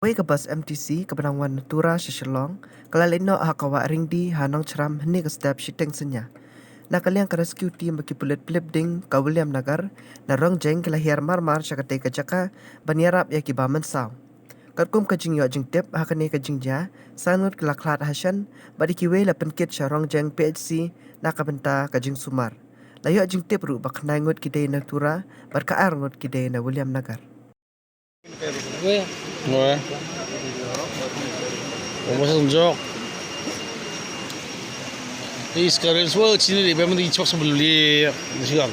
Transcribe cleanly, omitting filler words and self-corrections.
Wei ke bus MTC ke Benangwan Natura Shishalong, kalalino hakawa ringdi hanong ceram heni ke step shiteng senya. Na kaliang ke rescue team bagi pulit plip ding ke William Nagar, na rong jeng ke lahir marmar syakate ke jaka, banyarap ya kibaman saw. Katkum ke jing yo jing tip hakane ke jing ja, sanut ke laklat hasan, badi kiwe la penkit syarong jeng PHC na kabenta ke jing sumar. Layo jing tip ru bak naingut kidei Natura, berkaar ngut kidei na William Nagar. Wah, mau tunjuk. Ini sekarang semua sini di memang di cepat sebelum di sini